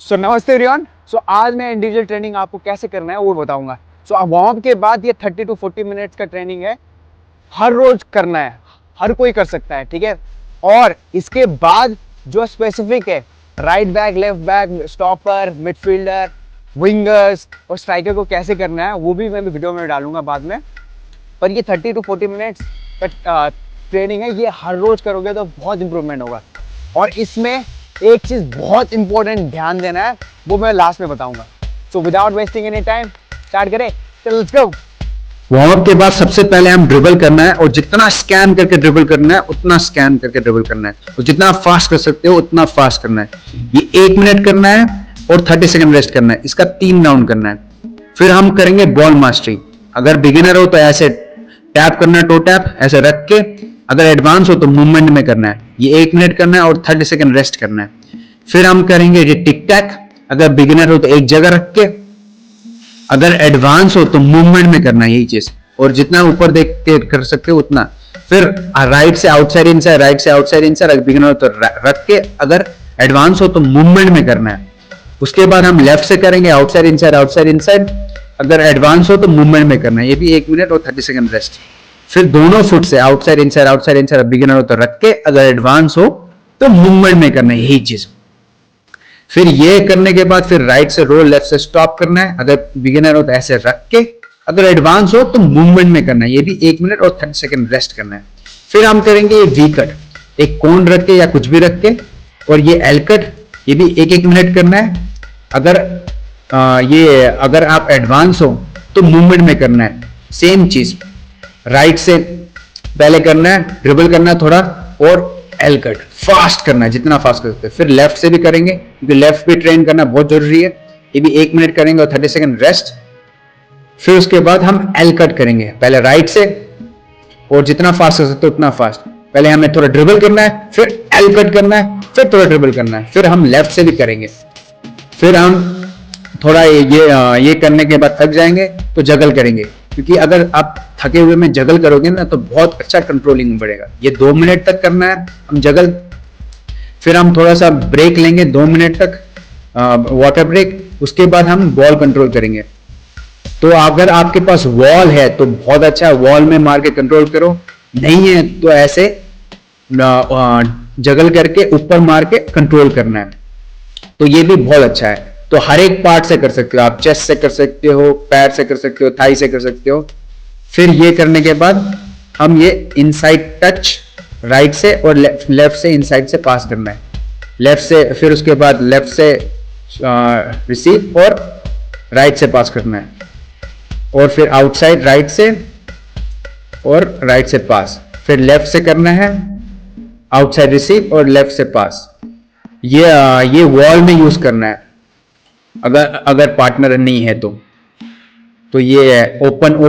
सो नमस्ते एवरीवन। सो आज मैं इंडिविजुअल ट्रेनिंग आपको कैसे करना है वो बताऊंगा। सो वार्म अप के बाद ये 30 to 40 मिनट्स का ट्रेनिंग है, हर रोज करना है, हर कोई कर सकता है, ठीक है। और इसके बाद जो स्पेसिफिक है, right back, left back, stopper, midfielder, wingers और स्ट्राइकर को कैसे करना है वो भी मैं वीडियो में डालूंगा बाद में। पर ये 30 to 40 मिनट्स का ट्रेनिंग है, ये हर रोज करोगे तो बहुत इंप्रूवमेंट होगा। और इसमें एक चीज बहुत इंपॉर्टेंट ध्यान देना है, वो मैं लास्ट में बताऊंगा। So without wasting any time start करें, चलो लेट्स गो। वार्म अप के बाद सबसे पहले हम ड्रिबल करना है, और जितना स्कैन करके ड्रिबल करना है उतना स्कैन करके ड्रिबल करना है, और जितना फास्ट कर सकते हो उतना फास्ट करना है। ये 1 मिनट करना है और 30 सेकंड रेस्ट करना है। इसका 3 राउंड करना है। फिर हम करेंगे बॉल मास्टरी। अगर बिगिनर हो तो ऐसे टैप करना है, टो टैप ऐसे रख के। अगर एडवांस हो तो मूवमेंट में करना है। ये 1 मिनट करना है और 30 सेकंड रेस्ट करना है। फिर हम करेंगे ये टिक टैक। अगर बिगिनर हो तो एक जगह रख के, अगर एडवांस हो तो मूवमेंट में करना है, यही चीज। और जितना ऊपर देख के कर सकते हो उतना। फिर राइट से आउटसाइड इनसाइड, राइट से आउटसाइड इनसाइड। अगर बिगिनर हो तो रख के, अगर एडवांस हो तो मूवमेंट में करना है। उसके बाद हम लेफ्ट से करेंगे आउटसाइड इनसाइड, आउटसाइड इनसाइड। अगर एडवांस हो तो मूवमेंट में करना है, ये भी 1 मिनट और 30 सेकंड रेस्ट। फिर दोनों फुट से outside inside, outside inside. Beginner हो तो रख के, अगर एडवांस हो तो मूवमेंट में करना है, यही चीज। फिर ये करने के बाद फिर राइट से रोल, लेफ्ट से स्टॉप करना है। अगर बिगिनर हो तो ऐसे रख के, अगर एडवांस हो तो मूवमेंट में करना है, ये भी 1 मिनट और 30 सेकंड रेस्ट करना है। फिर हम करेंगे ये वी कट, एक कोन रख के या कुछ भी रख के। और ये एल कट, ये भी 1-1 मिनट करना है। अगर आप एडवांस हो तो मूवमेंट में करना है, सेम चीज। राइट से पहले करना है, ड्रिबल करना है थोड़ा, और एल कट फास्ट करना है, जितना फास्ट कर सकते हैं। फिर लेफ्ट से भी करेंगे, क्योंकि लेफ्ट भी ट्रेन करना बहुत जरूरी है। ये भी 1 मिनट करेंगे और 30 सेकंड रेस्ट। फिर उसके बाद हम एल कट करेंगे, पहले राइट से, और जितना फास्ट कर सकते हो उतना फास्ट। पहले हमें थोड़ा ड्रिबल करना है, फिर एल कट करना है, फिर थोड़ा ड्रिबल करना है। फिर हम लेफ्ट से भी करेंगे। फिर हम थोड़ा ये करने के बाद थक जाएंगे तो जगल करेंगे, क्योंकि अगर आप थके हुए में जगल करोगे ना तो बहुत अच्छा कंट्रोलिंग बढ़ेगा। ये 2 मिनट तक करना है हम जगल। फिर हम थोड़ा सा ब्रेक लेंगे 2 मिनट तक, वाटर ब्रेक। उसके बाद हम बॉल कंट्रोल करेंगे। तो अगर आपके पास वॉल है तो बहुत अच्छा, वॉल में मार के कंट्रोल करो। नहीं है तो ऐसे जगल करके ऊपर मार के कंट्रोल करना है, तो ये भी बहुत अच्छा है। तो हर एक पार्ट से कर सकते हो आप, चेस्ट से कर सकते हो, पैर से कर सकते हो, थाई से कर सकते हो। फिर ये करने के बाद हम ये इनसाइड टच राइट से, और लेफ्ट से इनसाइड से पास करना है, लेफ्ट से। फिर उसके बाद लेफ्ट से रिसीव और राइट से पास करना है। और फिर आउटसाइड राइट से और राइट से पास। फिर लेफ्ट से करना है, आउटसाइड रिसीव और लेफ्ट से पास। ये वॉल में यूज करना है, अगर पार्टनर नहीं है तो ये ओपन वो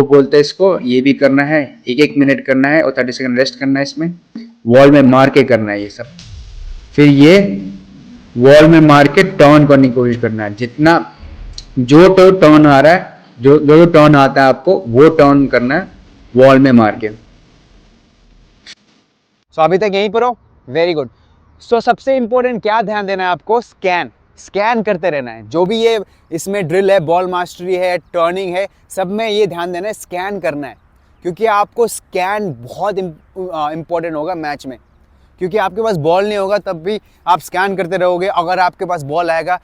बोलते हैं इसको, ये भी करना है। 1-1 मिनट करना है और 30 सेकंड रेस्ट करना है। इसमें वॉल में मार के करना है ये सब। फिर ये वॉल में मार के टर्न करने की कोशिश करना है, जितना जो तो टर्न आ रहा है, जो टर्न आता है आपको वो टर्न करना है वॉल में मार के। सो अभी तक यहीं पर हो, वेरी गुड। सो सबसे इंपॉर्टेंट क्या ध्यान देना है आपको, स्कैन करते रहना है। जो भी ये इसमें ड्रिल है, बॉल मास्टरी है, टर्निंग है, सब में ये ध्यान देना है, स्कैन करना है। क्योंकि आपको स्कैन बहुत इंपॉर्टेंट होगा मैच में, क्योंकि आपके पास बॉल नहीं होगा तब भी आप स्कैन करते रहोगे। अगर आपके पास बॉल आएगा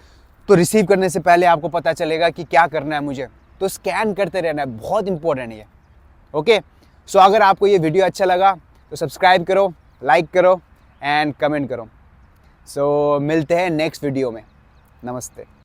तो रिसीव करने से पहले आपको पता चलेगा कि क्या करना है मुझे, तो स्कैन करते रहना है, बहुत इंपॉर्टेंट है ये। ओके, सो अगर आपको ये वीडियो अच्छा लगा तो सब्सक्राइब करो, लाइक करो एंड कमेंट करो। सो मिलते हैं नेक्स्ट वीडियो में। नमस्ते।